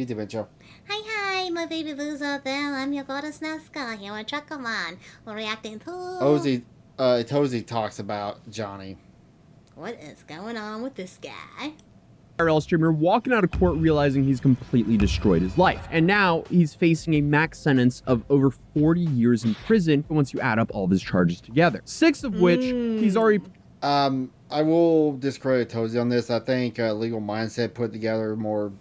YouTube intro. Hi, my baby boos out there. I'm your goddess Nazca here with Chuckamon. We're reacting to... Atozy talks about Johnny. What is going on with this guy? IRL streamer walking out of court realizing he's completely destroyed his life. And now he's facing a max sentence of over 40 years in prison once you add up all of his charges together. 6 of which he's already... I will discredit Atozy on this. I think Legal Mindset put together more...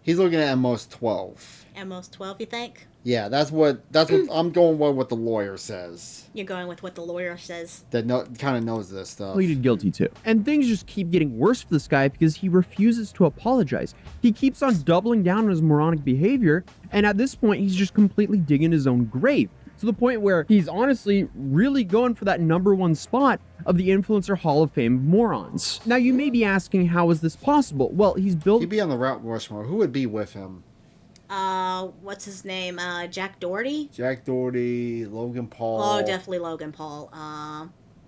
He's looking at most 12. At most 12, you think? Yeah, that's what I'm going with what the lawyer says. You're going with what the lawyer says? That kind of knows this stuff. Pleaded guilty to. And things just keep getting worse for this guy because he refuses to apologize. He keeps on doubling down on his moronic behavior, and at this point, he's just completely digging his own grave. To the point where he's honestly really going for that #1 spot of the Influencer Hall of Fame morons. Now, you may be asking, how is this possible? Well, he's built... He'd be on the Route Rushmore. Who would be with him? What's his name? Jack Doherty? Jack Doherty, Logan Paul. Oh, definitely Logan Paul.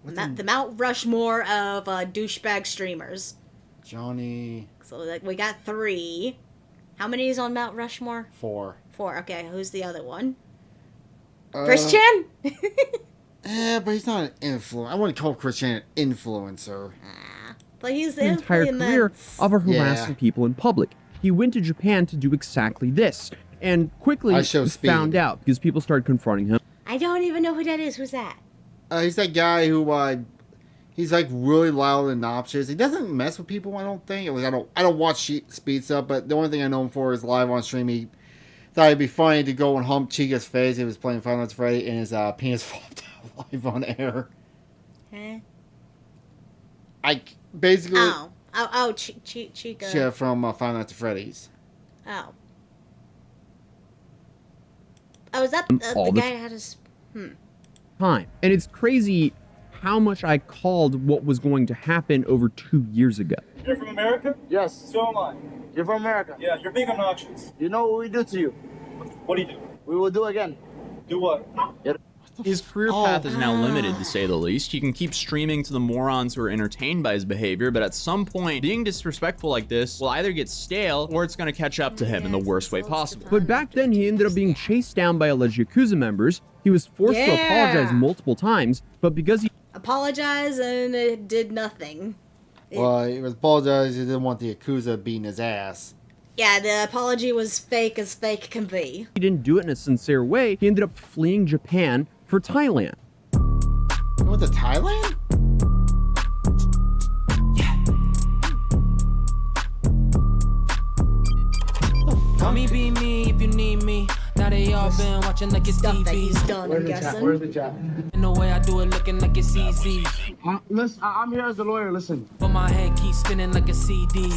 The Mount Rushmore of douchebag streamers. Johnny. So like, we got 3. How many is on Mount Rushmore? 4. 4. Okay, who's the other one? Christian? But he's not an influencer. I wouldn't call Christian an influencer. But he's the entire career of harassing people in public. He went to Japan to do exactly this, and quickly found out because people started confronting him. I don't even know who that is. Who's that? He's that guy who he's like really loud and obnoxious. He doesn't mess with people, I don't think. I don't watch Speed Stuff, but the only thing I know him for is live on stream. He thought it'd be funny to go and hump Chica's face. He was playing Five Nights at Freddy, and his penis flopped out live on air. Huh? Basically. Chica. Yeah, from Five Nights at Freddy's. Oh. Oh, is that the guy that had his... Time. And it's crazy how much I called what was going to happen over 2 years ago. You're from America? Yes. So am I. You're from America? Yeah, you're being obnoxious. You know what we do to you? What do you do? We will do again. Do what? His career path is now limited, to say the least. He can keep streaming to the morons who are entertained by his behavior, but at some point, being disrespectful like this will either get stale, or it's going to catch up to him in the worst way possible. But back then, he ended up being chased down by alleged Yakuza members. He was forced to apologize multiple times, but because he... Apologize and it did nothing. Well, he was apologizing. He didn't want the Yakuza beating his ass. Yeah, the apology was fake as fake can be. He didn't do it in a sincere way. He ended up fleeing Japan for Thailand. You went to Thailand? Call me, be me if you need me. Now they all been watching like it's Stuff TV. that he's done, I'm guessing. Where's the chat? In the way I do it, looking like it's easy. Listen, I'm here as a lawyer, listen. But my head keeps spinning like a CD.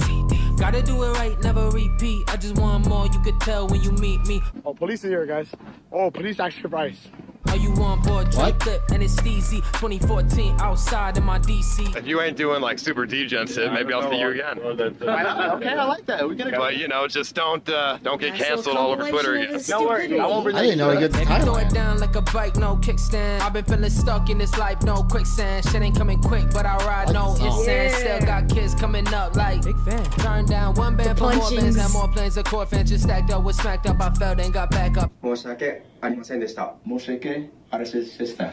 Gotta do it right, never repeat. I just want more, you could tell when you meet me. Oh, police are here, guys. Oh, police extra price. Are you on board? Drake clip and it's Steezy. 2014 outside in my DC. If you ain't doing like super degen shit, maybe I'll see you again. Okay, I like that. We get it. But you know, just don't get canceled all over Twitter again. No worries. I won't bring I didn't know he got to Throw it Thailand. down like a bike, no kickstand. I've been feeling stuck in this life, no quicksand. Shit ain't coming quick, but I ride no instant. Still got kids coming up like big fan. Turn down one band for more bands, have more planes. A core fan just stacked up with smacked up. I fell and got back up. 申し訳ありませんでした。申し訳ありませんでした。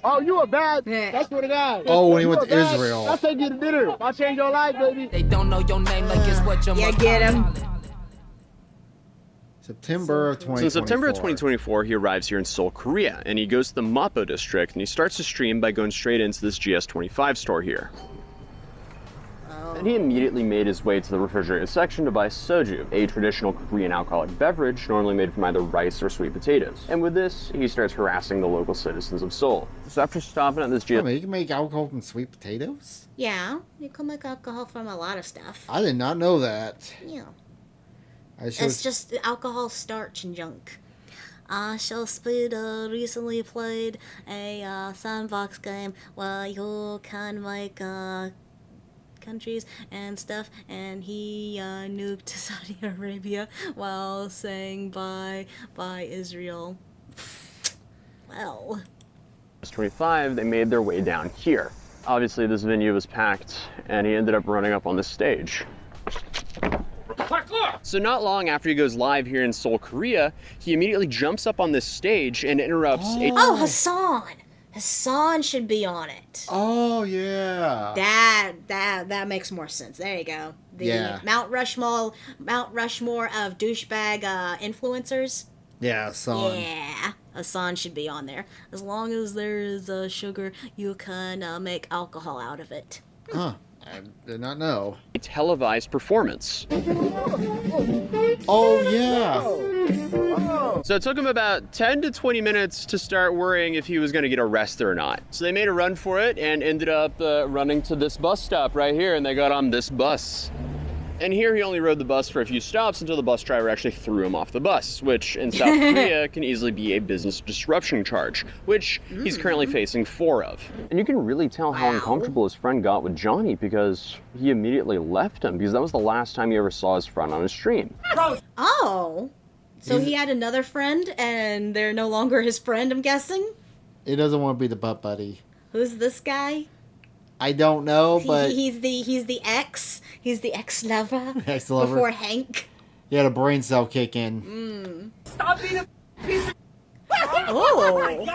Oh, you a bad? That's what it is. Oh, when he went to Israel. I'll take you to dinner. I'll change your life, baby. They don't know your name like it's what your mother get him. September of 2024. So in September of 2024, he arrives here in Seoul, Korea, and he goes to the Mapo district, and he starts to stream by going straight into this GS25 store here. And he immediately made his way to the refrigerated section to buy soju, a traditional Korean alcoholic beverage normally made from either rice or sweet potatoes. And with this, he starts harassing the local citizens of Seoul. So after stopping at this Wait a minute, you can make alcohol from sweet potatoes? Yeah, you can make alcohol from a lot of stuff. I did not know that. Yeah. It's just alcohol, starch, and junk. Shell Speed recently played a sandbox game where you can make countries and stuff, and he nuked Saudi Arabia while saying bye Israel. Well, 25, they made their way down here. Obviously, this venue was packed, and he ended up running up on this stage. Parkour! So not long after he goes live here in Seoul, Korea, he immediately jumps up on this stage and interrupts Oh, Hassan. Hassan should be on it. Oh yeah. That makes more sense. There you go. The Mount Rushmore of douchebag influencers. Yeah, Hassan. Yeah, Hassan should be on there. As long as there is sugar, you can make alcohol out of it. Huh. I did not know. a televised performance. Oh yeah. So it took him about 10 to 20 minutes to start worrying if he was going to get arrested or not. So they made a run for it and ended up running to this bus stop right here, and they got on this bus. And here he only rode the bus for a few stops until the bus driver actually threw him off the bus, which in South Korea can easily be a business disruption charge, which he's currently facing 4 of. And you can really tell how uncomfortable his friend got with Johnny because he immediately left him because that was the last time he ever saw his friend on a stream. Oh. So he had another friend and they're no longer his friend, I'm guessing? He doesn't want to be the butt buddy. Who's this guy? I don't know, but he's the ex. He's the ex-lover. Ex-lover. Before Hank. He had a brain cell kick in. Stop being a piece of... Oh.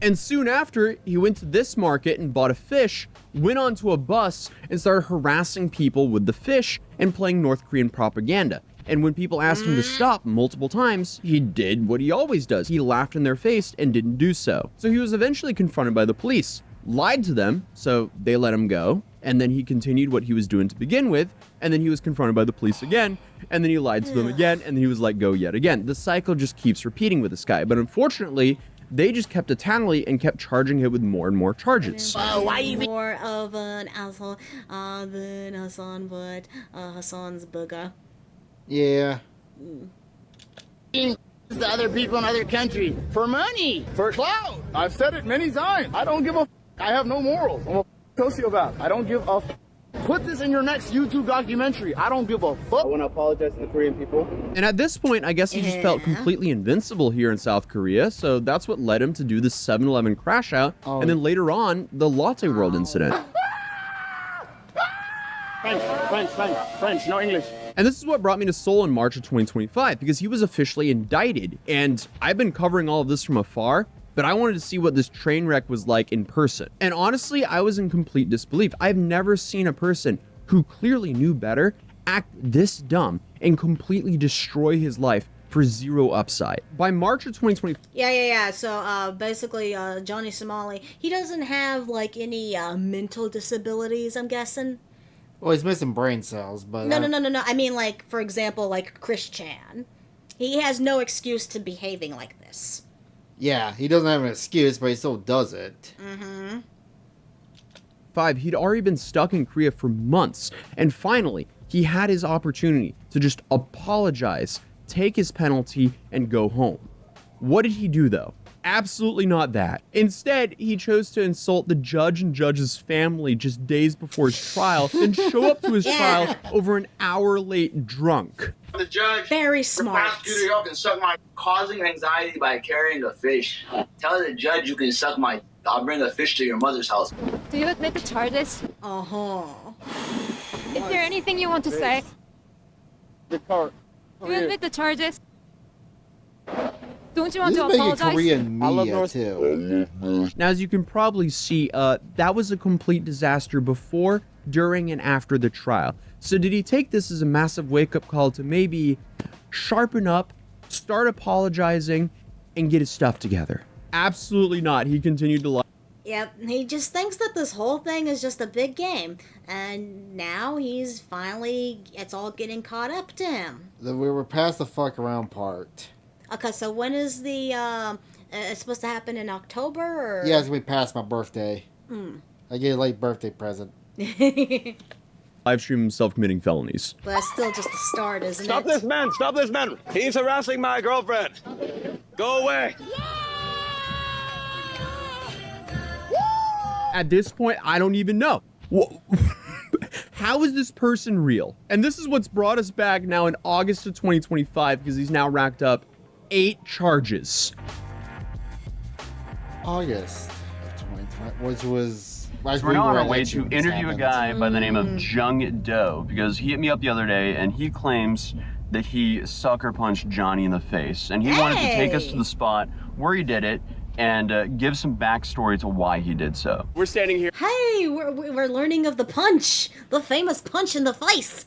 And soon after, he went to this market and bought a fish, went onto a bus, and started harassing people with the fish and playing North Korean propaganda. And when people asked him to stop multiple times, he did what he always does. He laughed in their face and didn't do so. So he was eventually confronted by the police, lied to them, so they let him go. And then he continued what he was doing to begin with. And then he was confronted by the police again. And then he lied to them again. And then he was let go yet again. The cycle just keeps repeating with this guy. But unfortunately, they just kept a tally and kept charging him with more and more charges. Why even more of an asshole than Hassan, but Hassan's booger. Yeah. The other people in other countries for money, for clout. I've said it many times. I don't give a. I have no morals. I'm a sociopath. I don't give a. Put this in your next YouTube documentary. I don't give a fuck. I want to apologize to the Korean people. And at this point, I guess he just felt completely invincible here in South Korea, so that's what led him to do the 7-Eleven crash out, and then later on, the Latte World incident. French, no English. And this is what brought me to Seoul in March of 2025, because he was officially indicted. And I've been covering all of this from afar, but I wanted to see what this train wreck was like in person. And honestly, I was in complete disbelief. I've never seen a person who clearly knew better act this dumb and completely destroy his life for zero upside. By March of 2020. Yeah. So basically, Johnny Somali, he doesn't have like any mental disabilities, I'm guessing. Well, he's missing brain cells, but... No. I mean, like, for example, like Chris Chan. He has no excuse to behaving like this. Yeah, he doesn't have an excuse, but he still does it. Mm-hmm. 5, he'd already been stuck in Korea for months, and finally, he had his opportunity to just apologize, take his penalty, and go home. What did he do, though? Absolutely not that. Instead, he chose to insult the judge and judge's family just days before his trial, then show up to his trial over an hour late drunk. The judge, very smart. The prosecutor, you can suck my causing anxiety by carrying the fish. Tell the judge you can suck my. I'll bring the fish to your mother's house. Do you admit the charges? Uh-huh. Is there anything you want to say? The car. Do you admit the charges? Don't you want This to is making apologize? Korean media, too. Now, as you can probably see, that was a complete disaster before, during, and after the trial. So did he take this as a massive wake-up call to maybe sharpen up, start apologizing, and get his stuff together? Absolutely not. He continued to lie. Yep, he just thinks that this whole thing is just a big game. And now he's finally, it's all getting caught up to him. We were past the fuck around part. Okay, so when is the, it's supposed to happen in October, or? Yeah, it's gonna be past my birthday. I get a late birthday present. Live stream himself committing felonies. But that's still just the start, isn't Stop it? this man! Stop this man! He's harassing my girlfriend! Go away! At this point, I don't even know. How is this person real? And this is what's brought us back now in August of 2025, because he's now racked up 8 charges. August of 2020, which was... We're now on our way to interview a guy by the name of Jung Do, because he hit me up the other day and he claims that he sucker punched Johnny in the face, and he wanted to take us to the spot where he did it and give some backstory to why he did so. We're standing here. Hey, we're learning of the punch, the famous punch in the face.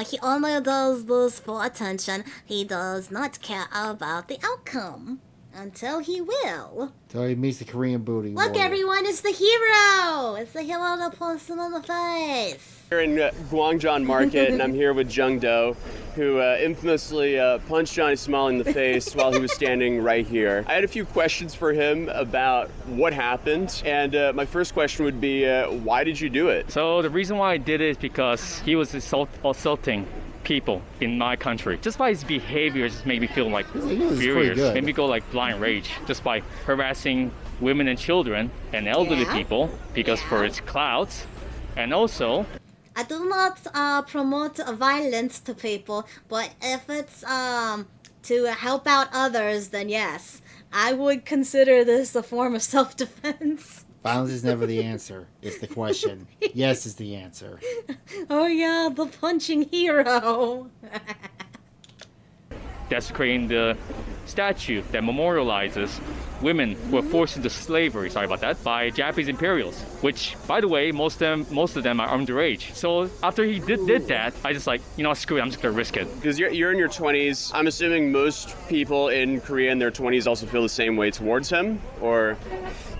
He only does this for attention. He does not care about the outcome. Until he will. Until he meets the Korean booty Look, warrior. Everyone, it's the hero! It's the hero that punches him in the face. We're in Guangzhou Market, and I'm here with Jung Do, who infamously punched Johnny Somali in the face while he was standing right here. I had a few questions for him about what happened, and my first question would be, why did you do it? So the reason why I did it is because he was assaulting people in my country. Just by his behavior, just made me feel like furious. Made me go like blind rage just by harassing women and children and elderly people because for its clout. And also, I do not promote violence to people, but if it's to help out others, then yes, I would consider this a form of self-defense. Violence is never the answer. It's the question. Yes is the answer. Oh yeah, the punching hero. desecrating the statue that memorializes women who were forced into slavery, by Japanese imperials, which, by the way, most of them are underage. So after he did that, I just screw it, I'm just gonna risk it. Because you're in your 20s, I'm assuming most people in Korea in their 20s also feel the same way towards him, or?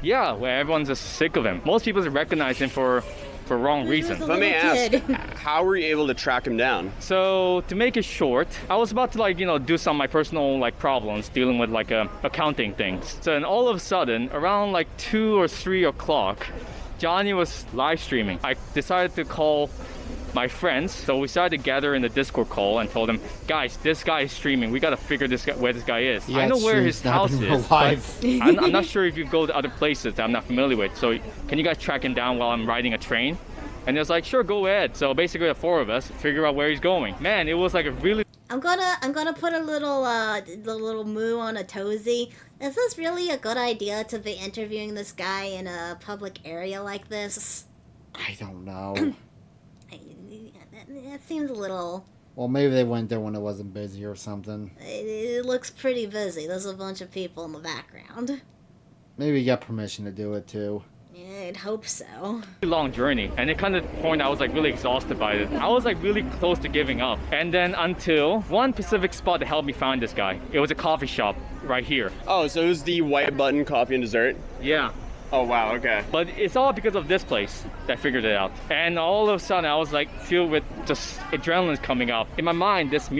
Yeah, well, everyone's just sick of him. Most people recognize him for wrong reasons. Let me ask, how were you able to track him down? So to make it short, I was about to do some of my personal problems dealing with accounting things. So then all of a sudden, around 2 or 3 o'clock, Johnny was live streaming. I decided to call my friends, so we started to gather in the Discord call and told them, guys, this guy is streaming. We gotta figure where this guy is. Yeah, I know where his house is, but I'm not sure if you go to other places that I'm not familiar with. So can you guys track him down while I'm riding a train? And it was like, sure, go ahead. So basically the 4 of us figure out where he's going. Man, it was a really... I'm gonna put a little the little moo on Atozy. Is this really a good idea to be interviewing this guy in a public area like this? I don't know. It seems a little... Well, maybe they went there when it wasn't busy or something. It looks pretty busy. There's a bunch of people in the background. Maybe you got permission to do it too. Yeah, I'd hope so. Long journey, and it kind of point I was really exhausted by it. I was really close to giving up, and then until one specific spot that helped me find this guy. It was a coffee shop right here. Oh, so it was the White Button Coffee and Dessert? Yeah. Oh wow, okay. But it's all because of this place that I figured it out. And all of a sudden I was filled with just adrenaline coming up. In my mind, this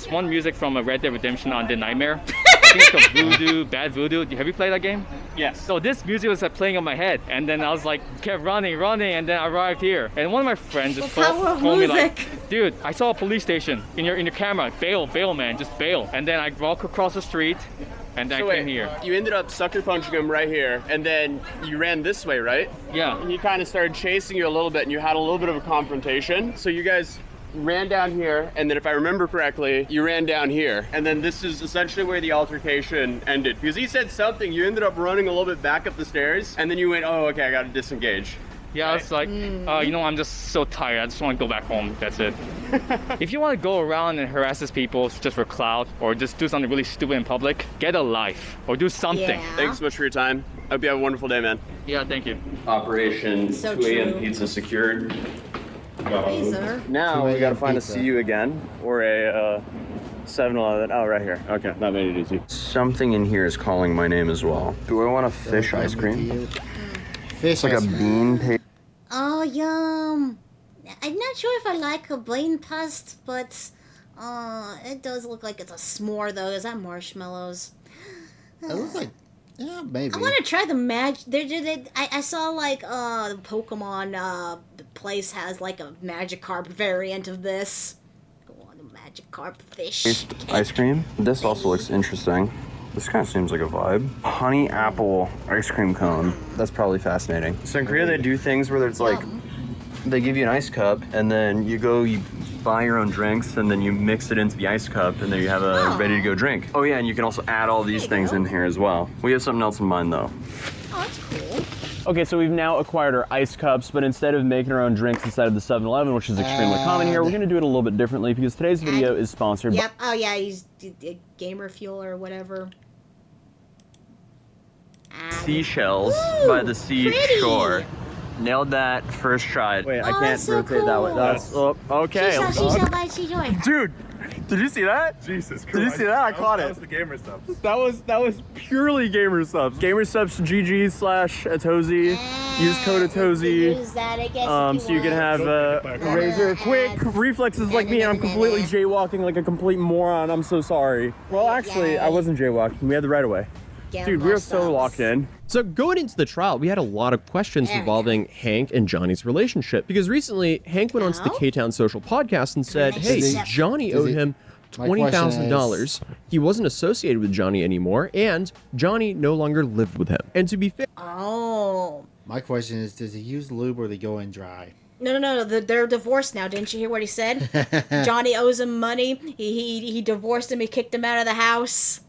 one music from Red Dead Redemption on the Nightmare. I think it's called Voodoo, Bad Voodoo. Have you played that game? Yes. So this music was playing on my head, and then I was kept running, and then I arrived here. And one of my friends just told me dude, I saw a police station in your camera. Bail, man, just bail. And then I walk across the street, and then I came here. You ended up sucker punching him right here, and then you ran this way, right? Yeah. He kind of started chasing you a little bit, and you had a little bit of a confrontation. So you guys ran down here, and then if I remember correctly, you ran down here. And then this is essentially where the altercation ended. Because he said something, you ended up running a little bit back up the stairs, and then you went, oh, okay, I gotta disengage. Yeah, right. It's I'm just so tired. I just want to go back home. That's it. If you want to go around and harass these people just for clout or just do something really stupid in public, get a life or do something. Yeah. Thanks so much for your time. I hope you have a wonderful day, man. Yeah, thank you. Operation So 2 a.m. true. pizza secured. Hey, sir. Now we gotta find a CU again or a 7-Eleven. Oh, right here. Okay, that made it easy. Something in here is calling my name as well. Do I want a fish ice cream? Fish It's like ice a cream. bean paste. Oh, yum. I'm not sure if I like a bean past, but it does look like it's a s'more, though. Is that marshmallows? It looks like, yeah, maybe. I want to try the I saw the Pokemon place has a Magikarp variant of this. I want a Magikarp fish. Ice cream. This also looks interesting. This kind of seems like a vibe. Honey apple ice cream cone. That's probably fascinating. So in Korea, they do things where it's they give you an ice cup, and then you buy your own drinks, and then you mix it into the ice cup, and then you have a ready-to-go drink. Oh yeah, and you can also add all these things in here as well. We have something else in mind, though. Oh, that's cool. Okay, so we've now acquired our ice cups, but instead of making our own drinks inside of the 7-Eleven, which is extremely common here, we're gonna do it a little bit differently because today's video is sponsored Yep. Oh yeah, he's gamer fuel or whatever. Seashells Ooh, by the seashore. pretty. Nailed that first try. Wait, I Oh, can't that's so rotate that way. cool. That's okay. Seashell by seashore. Dude, did you see that? Jesus Christ. Did you see that? I caught it. That was the gamer subs. That was purely gamer subs. Gamer subs GG/Atozy. Use code Atozy. Use that, I guess, So you can have razor quick reflexes like me, and I'm completely jaywalking like a complete moron. I'm so sorry. Well, actually, I wasn't jaywalking. We had the right of way. Dude, we are so locked in. So going into the trial, we had a lot of questions involving Hank and Johnny's relationship. Because recently, Hank went onto the K-Town Social podcast and said, hey, Johnny owed him $20,000. He wasn't associated with Johnny anymore, and Johnny no longer lived with him. And to be fair... Oh. My question is, does he use lube or they go in dry? No. They're divorced now. Didn't you hear what he said? Johnny owes him money. He divorced him. He kicked him out of the house.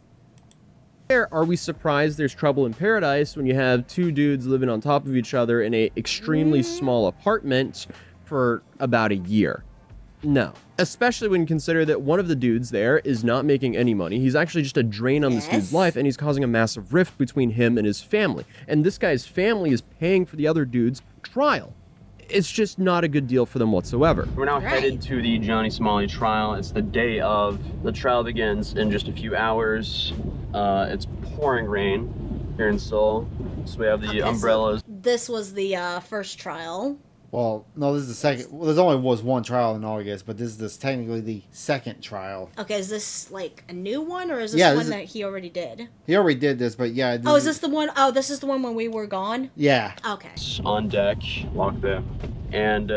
Are we surprised there's trouble in paradise when you have two dudes living on top of each other in a extremely small apartment for about a year? No. Especially when you consider that one of the dudes there is not making any money. He's actually just a drain on this dude's life, and he's causing a massive rift between him and his family. And this guy's family is paying for the other dude's trial. It's just not a good deal for them whatsoever. We're now headed to the Johnny Somali trial. It's the day of. The trial begins in just a few hours. It's pouring rain here in Seoul, so we have the umbrellas. So this was the first trial. Well, no, this is the second. Well, there's only was one trial in August, but this is technically the second trial. Okay, is this like a new one, or is this one that he already did? He already did this, but yeah. Oh, is this the one? Oh, this is the one when we were gone? Yeah. Okay. On deck, locked there. And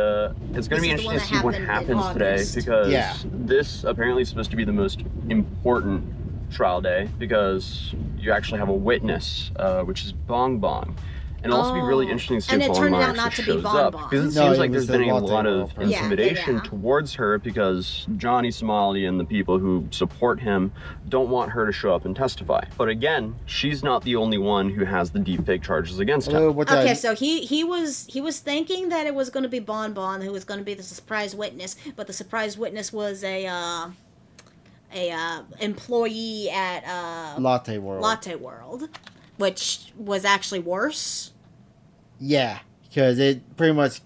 it's going to be interesting to see what happens today, because this apparently is supposed to be the most important trial day, because you actually have a witness, which is Bong Bong. And it'll also be really interesting to see if Bong Bong actually shows up, because it seems like there's been a lot of intimidation towards her, because Johnny Somali and the people who support him don't want her to show up and testify. But again, she's not the only one who has the deepfake charges against him. Okay, so he was thinking that it was going to be Bon Bon who was going to be the surprise witness, but the surprise witness was a employee at Latte World, which was actually worse. Yeah, because it pretty much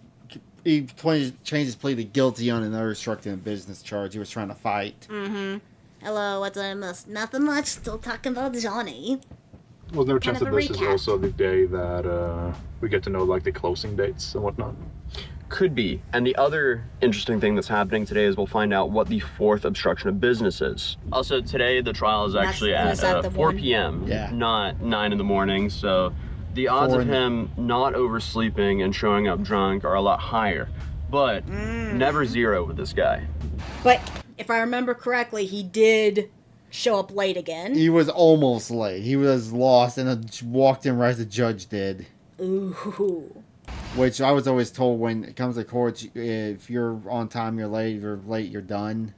he changed his plea to guilty on another obstructing a business charge he was trying to fight. Mm-hmm. Hello, what's I miss? Nothing much. Still talking about Johnny. Was there a chance that this is also the day that we get to know like the closing dates and whatnot? Could be. And the other interesting thing that's happening today is we'll find out what the fourth obstruction of business is. Also, today the trial is actually at 4 p.m., not 9 in the morning, so the odds of him not oversleeping and showing up drunk are a lot higher, but never zero with this guy. But if I remember correctly, he did show up late again. He was almost late. He was lost and walked in right as the judge did. Ooh. Which I was always told when it comes to court, if you're on time, you're late. If you're late, you're done.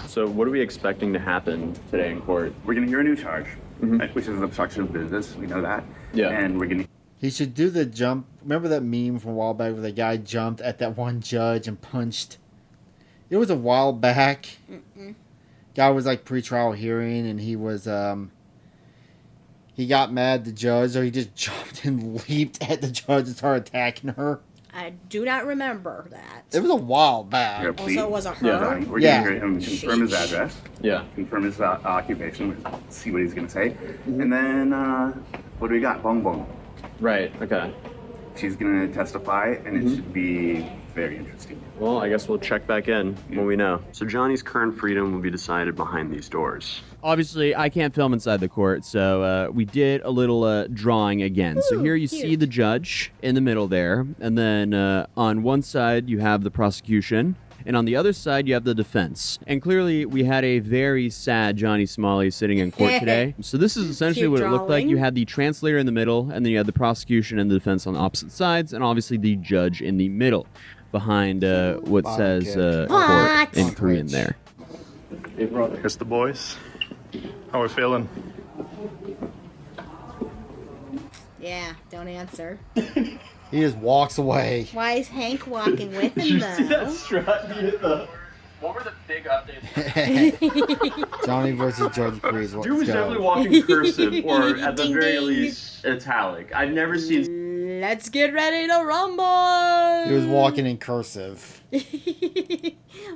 So what are we expecting to happen today in court? We're going to hear a new charge, which is an obstruction of business. We know that. Yeah. And we're going to... He should do the jump. Remember that meme from a while back where the guy jumped at that one judge and punched? It was a while back. Guy was like pre-trial hearing, and he was he got mad at the judge, so he just jumped and leaped at the judge and started attacking her. I do not remember that. It was a while back. Also, it was a her. We're going to hear him confirm his address. Yeah. Confirm his occupation. See what he's going to say. And then, what do we got? Bong Bong. Right, okay. She's going to testify, and it should be very interesting. Well, I guess we'll check back in when we know. So Johnny's current freedom will be decided behind these doors. Obviously, I can't film inside the court, so we did a little drawing again. So here you see the judge in the middle there, and then on one side you have the prosecution, and on the other side you have the defense. And clearly we had a very sad Johnny Somali sitting in court today. So this is essentially what it looked like. You had the translator in the middle, and then you had the prosecution and the defense on opposite sides, and obviously the judge in the middle behind what says court in Korean there. Hey, brother. Here's the boys. How we feeling? Yeah, don't answer. He just walks away. Why is Hank walking with him, though? What were the big updates? Johnny versus Judge Creed. Dude was definitely walking cursive, or at the very least, italic. I've never seen. Let's get ready to rumble! He was walking in cursive.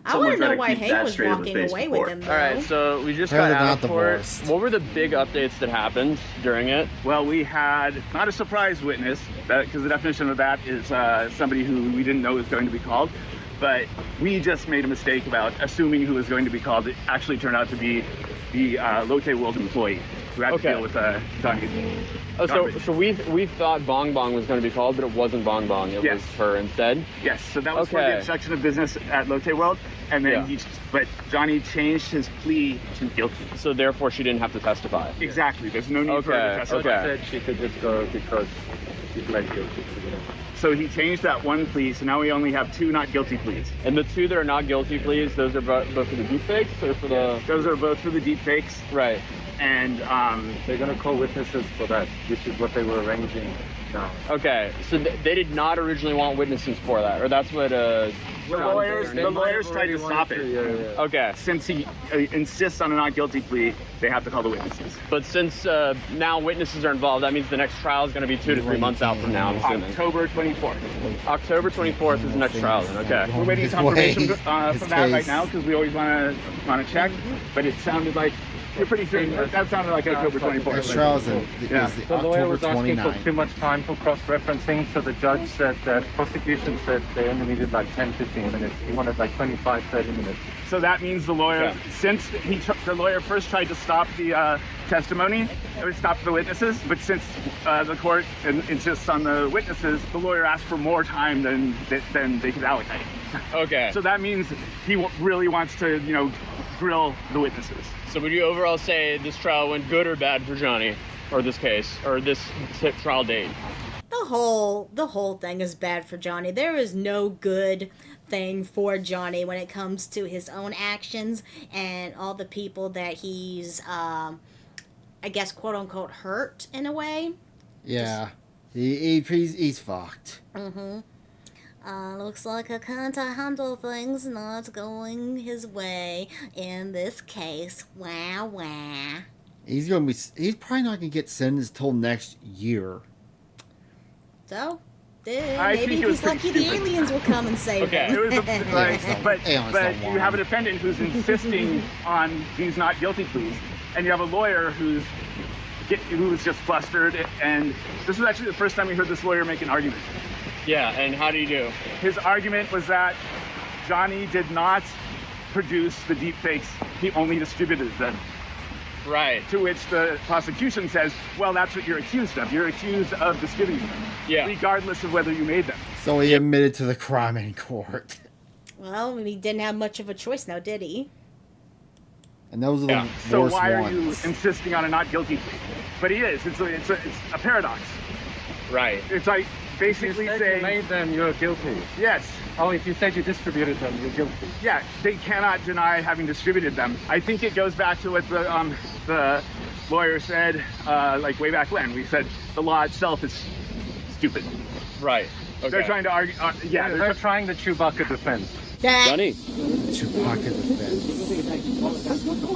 I want to know why Hank was walking away with him, though. Alright, so we just got out of court. What were the big updates that happened during it? Well, we had not a surprise witness, because the definition of that is somebody who we didn't know was going to be called. But we just made a mistake about assuming who was going to be called. It actually turned out to be the Lotte World employee who had to deal with Johnny. Oh, so we thought Bong Bong was going to be called, but it wasn't Bong Bong. It was her instead. Yes. So that was for the obstruction of business at Lotte World, and then but Johnny changed his plea to guilty. So therefore, she didn't have to testify. Exactly. There's no need for her to testify. Okay. She could just go because she pled guilty. So he changed that one plea, so now we only have 2 not guilty pleas. And the 2 that are not guilty pleas, those are both for the deepfakes or for the... Those are both for the deepfakes. Right. And they're going to call witnesses for that, which is what they were arranging now. Okay, so they did not originally want witnesses for that, or that's what... The lawyers tried to stop it. Okay. Since he insists on a not guilty plea, they have to call the witnesses. But since now witnesses are involved, that means the next trial is going to be 2 to 3 months out from now, I'm assuming. October 24th. October 24th is the next trial, then. Okay. We're waiting confirmation from that right now because we always want to check. But it sounded like you're pretty sure that sounded like October 24th. Next trial is the lawyer was asking for too much time for cross-referencing, so the judge said that prosecution said they only needed like 10-15 minutes. He wanted like 25-30 minutes. So that means the lawyer, since the lawyer first tried to stop the testimony, or stop the witnesses, but since the court insists on the witnesses, the lawyer asked for more time than they could allocate. Okay. So that means he really wants to, grill the witnesses. So would you overall say this trial went good or bad for Johnny, or this case, or this trial date? The whole thing is bad for Johnny. There is no good thing for Johnny when it comes to his own actions and all the people that he's, I guess, quote unquote, hurt in a way. Yeah, he's fucked. Mm-hmm. Looks like I can't handle things not going his way in this case. Wah wah. He's probably not gonna get sentenced till next year. So, maybe if he's lucky, the aliens will come and save him. It was but you have a defendant who's insisting on these not guilty pleas, and you have a lawyer who was just flustered. And this was actually the first time we heard this lawyer make an argument. Yeah, and how do you do? His argument was that Johnny did not produce the deepfakes; he only distributed them. Right. To which the prosecution says, well, that's what you're accused of. You're accused of distributing them. Yeah. Regardless of whether you made them. So he admitted to the crime in court. Well, he didn't have much of a choice now, did he? And those are the worst So why ones. are you insisting on a not guilty plea? But he is. It's a paradox. Right. It's like basically saying... you made them, you're guilty. Yes. Oh, if you said you distributed them, you're guilty. Yeah, they cannot deny having distributed them. I think it goes back to what the lawyer said, like way back when. We said the law itself is stupid. Right. Okay. They're trying to argue. They're trying the Chewbacca defense. Johnny. Chewbacca defense.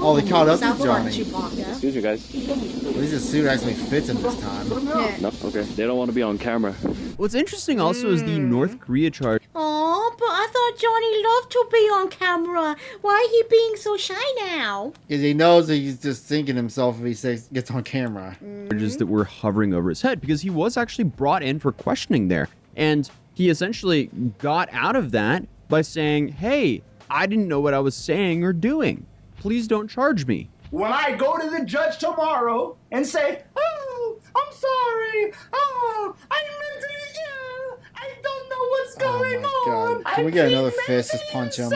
Oh, they caught up to Johnny. Excuse me, guys. At least his suit actually fits him this time. Yeah. No, okay. They don't want to be on camera. What's interesting also is the North Korea charge. Oh, but I thought Johnny loved to be on camera. Why he being so shy now? Because he knows that he's just thinking himself if he gets on camera. Charges that were hovering over his head because he was actually brought in for questioning there. And he essentially got out of that by saying, hey, I didn't know what I was saying or doing. Please don't charge me. When I go to the judge tomorrow and say, oh, I'm sorry. Oh, I'm mentally ill. I don't know what's going on. God. Can we get another fist? Just punch him.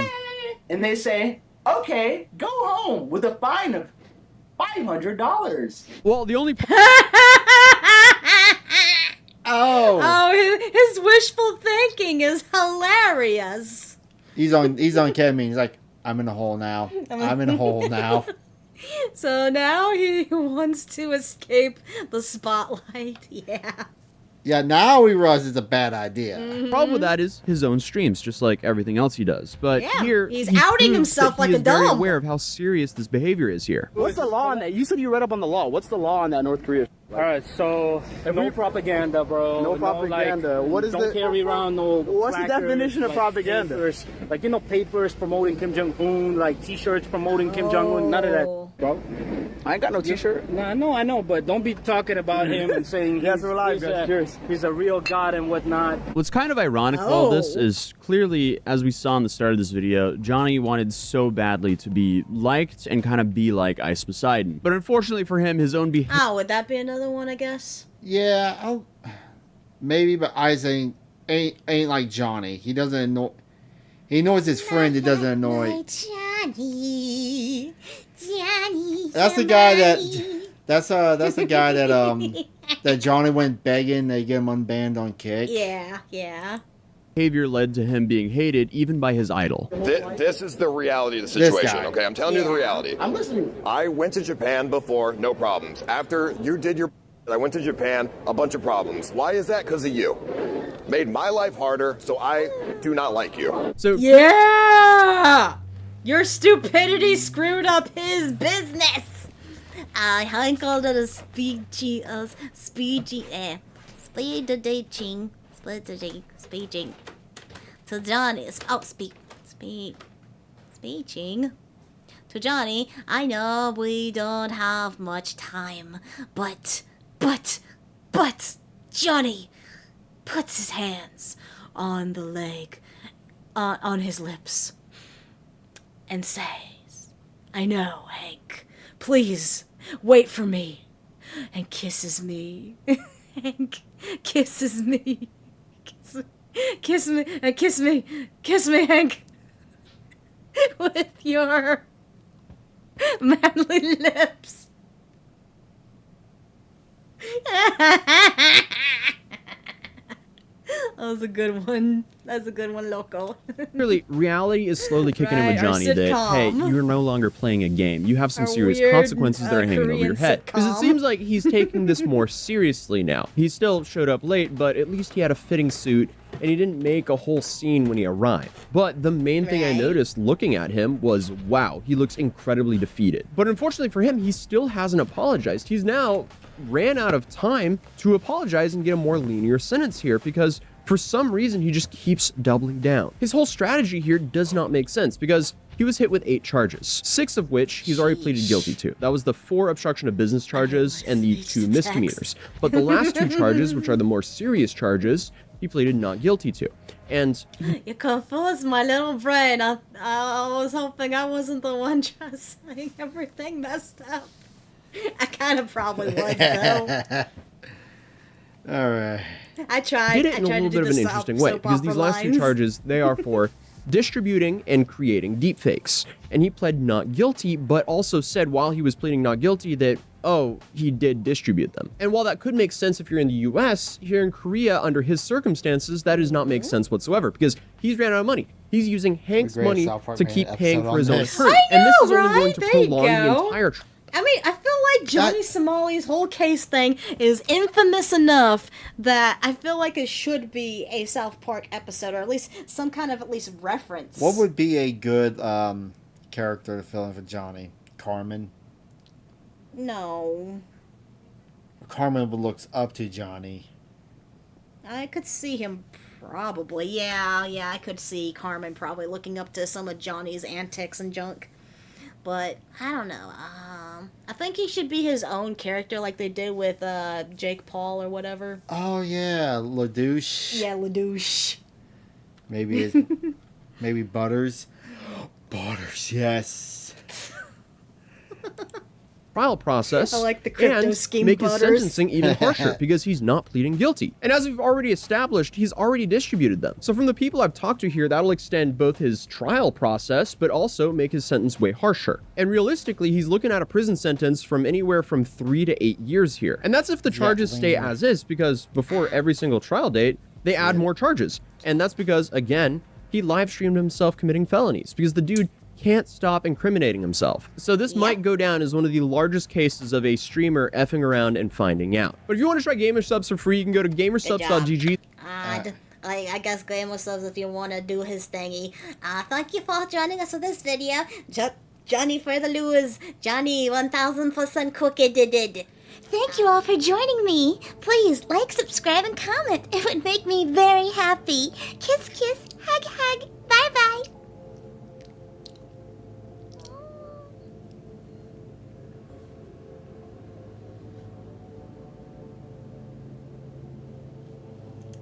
And they say, okay, go home with a fine of $500. Well, the only... Oh, his wishful thinking is hilarious. He's on ketamine. He's like, I'm in a hole now. I'm in a hole now. So now he wants to escape the spotlight. Yeah. Yeah, now he realizes it's a bad idea. Problem with that is his own streams, just like everything else he does. But Yeah, here, he's he outing proves himself that like he a is very dumb. aware of how serious this behavior is here. What's the law on that? You said you read up on the law. What's the law on that North Korea? All right, so no propaganda, bro. No propaganda. Like, what is don't carry around no. What's the placards, definition of like, propaganda? Papers, like papers promoting Kim Jong Un, like T-shirts promoting Kim Jong Un. None of that, bro. I ain't got no T-shirt. Nah, I know, but don't be talking about him and saying he's a real god and whatnot. What's kind of ironic about all this is clearly, as we saw in the start of this video, Johnny wanted so badly to be liked and kind of be like Ice Poseidon. But unfortunately for him, his own behavior... Oh, would that be another one, I guess? Yeah, maybe, but Ice ain't like Johnny. He doesn't annoy. He annoys his friend. He doesn't annoy. Johnny. That's the guy that. That's the guy that that Johnny went begging. They get him unbanned on Kick. Yeah. Behavior led to him being hated even by his idol. This is the reality of the This situation, guy. okay? I'm telling you the reality. I'm listening. I went to Japan before, no problems. After you did your... I went to Japan, a bunch of problems. Why is that? Because of you. Made my life harder, so I do not like you. So Yeah! Your stupidity screwed up his business. Han called it a speed dating. To Johnny, speaking. To Johnny, I know we don't have much time, but Johnny puts his hands on the leg, on his lips, and says, I know, Hank, please wait for me, and kisses me. Hank kisses me. Kiss me, Hank, with your manly lips. That was a good one. That's a good one, Loco. Really, reality is slowly kicking in with Right, our Johnny that, hey, sitcom. you're no longer playing a game. You have some Our serious weird, consequences that are hanging over Korean your head. Because it sitcom. seems like he's taking this more seriously now. He still showed up late, but at least he had a fitting suit, and he didn't make a whole scene when he arrived. But the main thing I noticed looking at him was, wow, he looks incredibly defeated. But unfortunately for him, he still hasn't apologized. He's now ran out of time to apologize and get a more linear sentence here because for some reason, he just keeps doubling down. His whole strategy here does not make sense because he was hit with 8 charges, 6 of which he's already pleaded guilty to. That was the 4 obstruction of business charges and the 2 misdemeanors. But the last 2 charges, which are the more serious charges, he pleaded not guilty to. And You confused my little brain. I was hoping I wasn't the one just saying everything messed up. I kind of probably was, though. All right. I tried. did it in a little bit of an interesting way because these last 2 charges, they are for distributing and creating deepfakes. And he pled not guilty, but also said while he was pleading not guilty that, oh, he did distribute them. And while that could make sense if you're in the US, here in Korea, under his circumstances, that does not make sense whatsoever because he's ran out of money. He's using Hank's The great money South Park to made keep an paying episode for his on own this. attorney. I And this is know, only going right? to There you prolong the go. entire I mean, I feel like Johnny Somali's whole case thing is infamous enough that I feel like it should be a South Park episode, or at least some kind of reference. What would be a good character to fill in for Johnny? Carmen? No. Carmen looks up to Johnny. I could see him probably. Yeah, I could see Carmen probably looking up to some of Johnny's antics and junk. But I don't know. I think he should be his own character, like they did with Jake Paul or whatever. Oh yeah, LaDouche. Yeah, LaDouche. Maybe Butters. Butters, yes. trial process I like the crypto and scheme make his Butters. sentencing even harsher because he's not pleading guilty. And as we've already established, he's already distributed them. So from the people I've talked to here, that'll extend both his trial process, but also make his sentence way harsher. And realistically, he's looking at a prison sentence from anywhere from 3 to 8 years here. And that's if the charges stay as is, because before every single trial date, they add more charges. And that's because, again, he live streamed himself committing felonies because the dude can't stop incriminating himself. So this might go down as one of the largest cases of a streamer effing around and finding out. But if you want to try Gamersubs for free, you can go to gamersubs.gg. I guess Gamersubs if you want to do his thingy. Thank you for joining us for this video. Johnny for the lose. Johnny 1000% cookie did. Thank you all for joining me. Please like, subscribe, and comment. It would make me very happy. Kiss, kiss, hug, hug.